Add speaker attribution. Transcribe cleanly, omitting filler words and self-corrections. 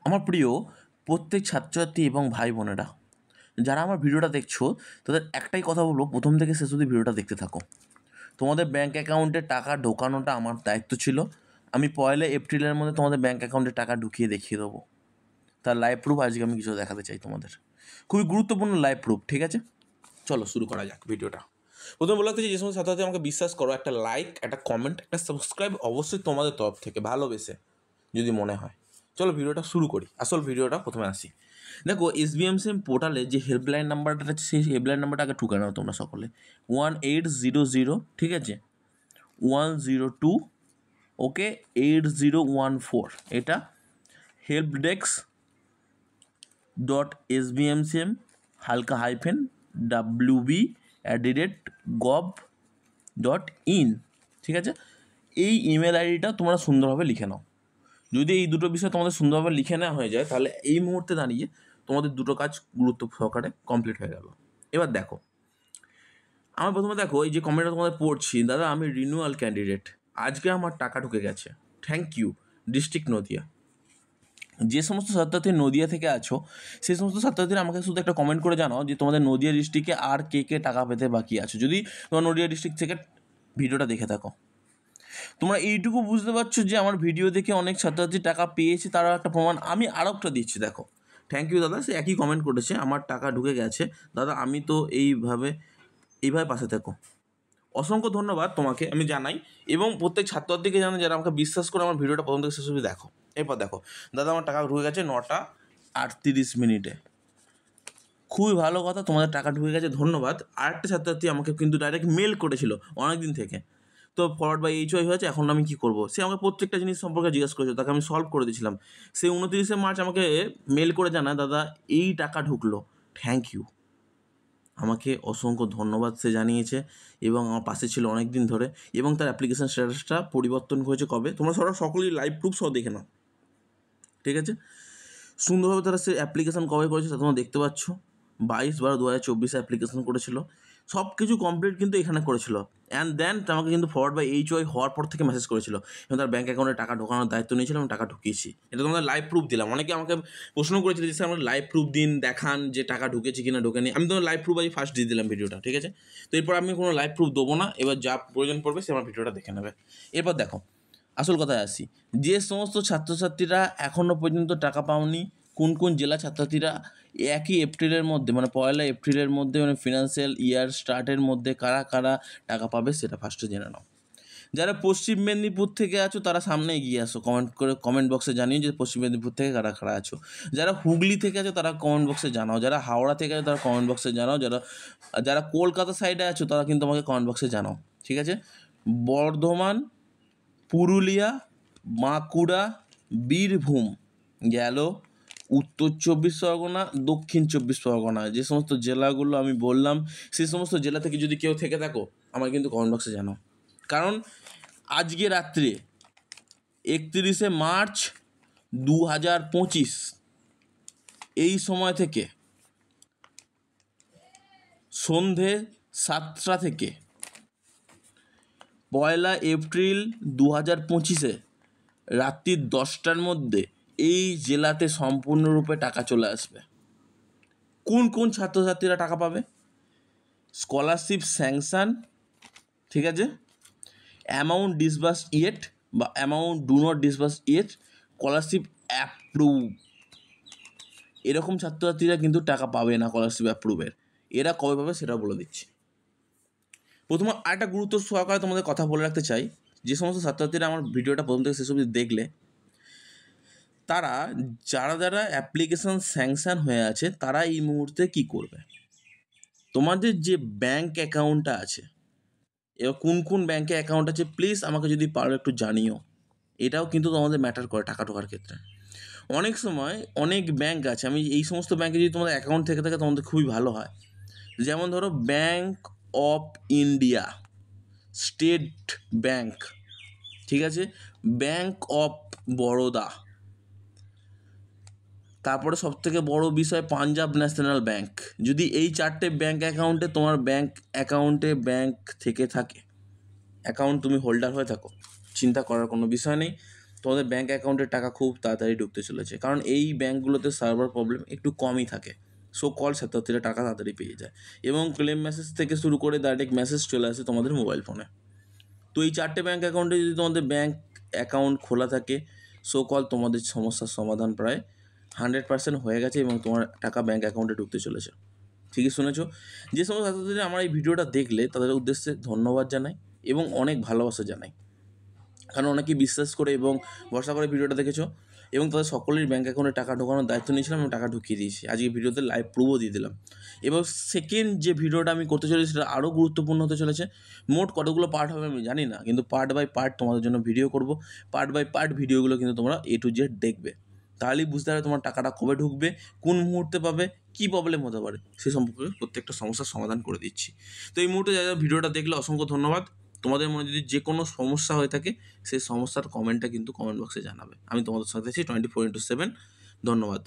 Speaker 1: আমার প্রিয় প্রত্যেক ছাত্রছাত্রী এবং ভাই বোনেরা, যারা আমার ভিডিওটা দেখছো তাদের একটাই কথা বলবো, প্রথম থেকে শেষ অবধি ভিডিওটা দেখতে থাকো। তোমাদের ব্যাঙ্ক অ্যাকাউন্টে টাকা ঢোকানোটা আমার দায়িত্ব ছিল। আমি 1 এপ্রিলের মধ্যে তোমাদের ব্যাঙ্ক অ্যাকাউন্টে টাকা ঢুকিয়ে দেখিয়ে দেবো। তার লাইভ প্রুফ আজকে আমি কিছু দেখাতে চাই তোমাদের, খুবই গুরুত্বপূর্ণ লাইভ প্রুফ। ঠিক আছে, চলো শুরু করা যাক ভিডিওটা। প্রথমে বলতে চাই, যে সমস্ত ছাত্রছাত্রী আমাকে বিশ্বাস করো, একটা লাইক, একটা কমেন্ট, একটা সাবস্ক্রাইব অবশ্যই তোমাদের তরফ থেকে ভালোবেসে যদি মনে হয়। চলো ভিডিওটা শুরু করি। আসল ভিডিওটা প্রথমে আসি। দেখো, SBMCM পোর্টালে যে হেল্পলাইন নাম্বারটা আছে, সেই হেল্পলাইন নাম্বারটা আগে ঠুকে নাও তোমরা সকলে। 1800, ঠিক আছে, 102, ওকে, 8014, এটা হেল্প ডেস্ক .sbmcm wb@gov.in, ঠিক আছে। এই ইমেল আইডিটা তোমরা সুন্দরভাবে লিখে নাও। যদি এই দুটো বিষয় তোমাদের সুন্দরভাবে লিখে নেওয়া হয়ে যায়, তাহলে এই মুহূর্তে দাঁড়িয়ে তোমাদের দুটো কাজ গুরুত্ব সহকারে কমপ্লিট হয়ে গেল। এবার দেখো, আমার প্রথমে দেখো এই যে কমেন্টটা তোমাদের পড়ছি, দাদা আমি রিনিউয়াল ক্যান্ডিডেট, আজকে আমার টাকা ঢুকে গেছে, থ্যাংক ইউ, ডিস্ট্রিক্ট নদিয়া। যে সমস্ত ছাত্রছাত্রী নদিয়া থেকে আছো, সেই সমস্ত ছাত্রছাত্রীরা আমাকে শুধু একটা কমেন্ট করে জানাও যে তোমাদের নদিয়া ডিস্ট্রিক্টে আর কে কে টাকা পেতে বাকি আছো, যদি তোমার নদিয়া ডিস্ট্রিক্ট থেকে ভিডিওটা দেখে থাকো। তোমরা এইটুকু বুঝতে পারছো যে আমার ভিডিও দেখে অনেক ছাত্রছাত্রী টাকা পেয়েছে, তারা একটা প্রমাণ আমি আরও একটা দিচ্ছি। দেখো, থ্যাংক ইউ দাদা, সে একই কমেন্ট করেছে, আমার টাকা ঢুকে গেছে দাদা, আমি তো এইভাবে পাশে থাকো। অসংখ্য ধন্যবাদ তোমাকে আমি জানাই, এবং প্রত্যেক ছাত্রছাত্রীকে জানাই যারা আমাকে বিশ্বাস করে আমার ভিডিওটা প্রথম থেকে শেষ অবধি দেখো। এরপর দেখো, দাদা আমার টাকা ঢুকে গেছে 9:38। খুবই ভালো কথা, তোমাদের টাকা ঢুকে গেছে, ধন্যবাদ। আরেকটা ছাত্রছাত্রী আমাকে কিন্তু ডাইরেক্ট মেল করেছিল অনেক দিন থেকে, তো ফরওয়ার্ড বাই HY হয়েছে, এখন আমি কী করবো। সে আমাকে প্রত্যেকটা জিনিস সম্পর্কে জিজ্ঞেস করেছিল, তাকে আমি সলভ করে দিয়েছিলাম। সে 29 মার্চ আমাকে মেল করে জানায়, দাদা এই টাকা ঢুকলো, থ্যাংক ইউ। আমাকে অসংখ্য ধন্যবাদ সে জানিয়েছে, এবং আমার পাশে ছিল অনেক দিন ধরে, এবং তার অ্যাপ্লিকেশান স্ট্যাটাসটা পরিবর্তন হয়েছে কবে, তোমরা সকলেই লাইভ প্রুফ সহ দেখে নাও। ঠিক আছে, সুন্দরভাবে তারা সে অ্যাপ্লিকেশান কবে করেছে তা তোমরা দেখতে পাচ্ছ। 22/12/2024 অ্যাপ্লিকেশান করেছিল, সব কিছু কমপ্লিট কিন্তু এখানে করেছিল। অ্যান্ড দেন আমাকে কিন্তু ফরওয়ার্ড বাই HY হওয়ার পর থেকে মেসেজ করেছিল, এবং তার ব্যাঙ্ক অ্যাকাউন্টে টাকা ঢোকানোর দায়িত্ব নিয়েছিলাম এবং টাকা ঢুকিয়েছি। এটা তোমাদের লাইভ প্রুফ দিলাম। অনেকে আমাকে প্রশ্ন করেছিল যে স্যার আমার লাইভ প্রুফ দিন, দেখান যে টাকা ঢুকেছে কিনা ঢোকেনি। আমি তোমার লাইভ প্রুফ আজ ফার্স্ট দিয়ে দিলাম ভিডিওটা, ঠিক আছে। তো এরপর আমি কোনো লাইভ প্রুফ দেবো না, এবার যা প্রয়োজন পড়বে সে আমার ভিডিওটা দেখে নেবে। এরপর দেখো, আসল কথায় আসি, যে সমস্ত ছাত্রছাত্রীরা এখনও পর্যন্ত টাকা পাওনি, কোন কোন জেলা ছাত্রছাত্রীরা একই এপ্রিলের মধ্যে, মানে 1 এপ্রিলের মধ্যে, মানে ফিনান্সিয়াল ইয়ার স্টার্টের মধ্যে কারা কারা টাকা পাবে সেটা ফার্স্টে জেনে নাও। যারা পশ্চিম মেদিনীপুর থেকে আছো তারা সামনে এগিয়ে আসো, কমেন্ট করে কমেন্ট বক্সে জানিও যে পশ্চিম মেদিনীপুর থেকে কারা কারা আছো। যারা হুগলি থেকে আছো তারা কমেন্ট বক্সে জানাও, যারা হাওড়া থেকে আছো তারা কমেন্ট বক্সে জানাও, যারা কলকাতা সাইডে আছো তারা কিন্তু আমাকে কমেন্ট বক্সে জানাও। ঠিক আছে, বর্ধমান, পুরুলিয়া, বাঁকুড়া, বীরভূম গেল, উত্তর 24 পরগনা, দক্ষিণ 24 পরগনা, যে সমস্ত জেলাগুলো আমি বললাম, সেই সমস্ত জেলা থেকে যদি কেউ থেকে থাকো আমাকে কিন্তু কমেন্ট বক্সে জানাও। কারণ আজকে রাত্রে 31 মার্চ 2025 এই সময় থেকে সন্ধে 7টা থেকে 1 এপ্রিল 2025 রাত্রি 10টার মধ্যে এই জেলাতে সম্পূর্ণরূপে টাকা চলে আসবে। কোন কোন ছাত্রছাত্রীরা টাকা পাবে? স্কলারশিপ স্যাংশন, ঠিক আছে, অ্যামাউন্ট ডিসবার্স ইয়েট বা amount do not disburse yet, scholarship approve, এরকম ছাত্রছাত্রীরা কিন্তু টাকা পাবে না স্কলারশিপ অ্যাপ্রুভের। এরা কবে পাবে সেটা বলে দিচ্ছি। প্রথমে আরেকটা গুরুত্ব সহকারে তোমাদের কথা বলে রাখতে চাই, যে সমস্ত ছাত্রছাত্রীরা আমার ভিডিওটা প্রথম থেকে শেষ অবধি দেখলে, তারা যারা যারা অ্যাপ্লিকেশান স্যাংশন হয়ে আছে তারা এই মুহূর্তে কী করবে? তোমাদের যে ব্যাঙ্ক অ্যাকাউন্টটা আছে, এবার কোন কোন ব্যাঙ্কে অ্যাকাউন্ট আছে প্লিজ আমাকে যদি পারো একটু জানিও। এটাও কিন্তু তোমাদের ম্যাটার করে টাকা ঢোকার ক্ষেত্রে। অনেক সময় অনেক ব্যাঙ্ক আছে, আমি এই সমস্ত ব্যাঙ্কে যদি তোমাদের অ্যাকাউন্ট থেকে থাকে তোমাদের খুবই ভালো হয়। যেমন ধরো bank of India, state bank, ঠিক আছে, ব্যাঙ্ক অফ বরোদা, তারপরে সবথেকে বড় বিষয় পাঞ্জাব ন্যাশনাল ব্যাঙ্ক। যদি এই 4টে ব্যাঙ্ক অ্যাকাউন্টে তোমার ব্যাঙ্ক থেকে থাকে, অ্যাকাউন্ট তুমি হোল্ডার হয়ে থাকো, চিন্তা করার কোনো বিষয় নেই। তোমাদের ব্যাঙ্ক অ্যাকাউন্টের টাকা খুব তাড়াতাড়ি ঢুকতে চলেছে, কারণ এই ব্যাঙ্কগুলোতে সার্ভার প্রবলেম একটু কমই থাকে। সো কল ছাত্রছাত্রীরা টাকা তাড়াতাড়ি পেয়ে যায় এবং ক্লেম মেসেজ থেকে শুরু করে ডাইরেক্ট মেসেজ চলে আসে তোমাদের মোবাইল ফোনে। তো এই 4টে ব্যাঙ্ক অ্যাকাউন্টে যদি তোমাদের ব্যাঙ্ক অ্যাকাউন্ট খোলা থাকে, সো কল তোমাদের সমস্যার সমাধান প্রায় 100% হয়ে গেছে এবং তোমার টাকা ব্যাঙ্ক অ্যাকাউন্টে ঢুকতে চলেছে। ঠিকই শুনেছো। যে সমস্ত ছাত্রছাত্রীরা আমার এই ভিডিওটা দেখলে তাদের উদ্দেশ্যে ধন্যবাদ জানাই এবং অনেক ভালোবাসা জানাই, কারণ অনেকেই বিশ্বাস করে এবং ভরসা করে ভিডিওটা দেখেছো এবং তাদের সকলের ব্যাঙ্ক অ্যাকাউন্টে টাকা ঢোকানোর দায়িত্ব নিয়েছিলাম এবং টাকা ঢুকিয়ে দিয়েছি। আজকে ভিডিওতে লাইভ প্রুফও দিয়ে দিলাম। এবং সেকেন্ড যে ভিডিওটা আমি করতে চলেছি সেটা আরও গুরুত্বপূর্ণ হতে চলেছে। মোট কতগুলো পার্ট হবে আমি জানি না, কিন্তু পার্ট বাই পার্ট তোমাদের জন্য ভিডিও করব। পার্ট বাই পার্ট ভিডিওগুলো কিন্তু তোমরা A to Z দেখবে, তাহলেই বুঝতে পারবে তোমার টাকাটা কবে ঢুকবে, কোন মুহূর্তে পাবে, কী প্রবলেম হতে পারে, সে সম্পর্কে প্রত্যেকটা সমস্যার সমাধান করে দিচ্ছি। তো এই মুহূর্তে যারা ভিডিওটা দেখলে অসংখ্য ধন্যবাদ। তোমাদের মনে যদি যে কোনো সমস্যা হয়ে থাকে সেই সমস্যার কমেন্টটা কিন্তু কমেন্ট বক্সে জানাবে। আমি তোমাদের সাথে আছি 24/7। ধন্যবাদ।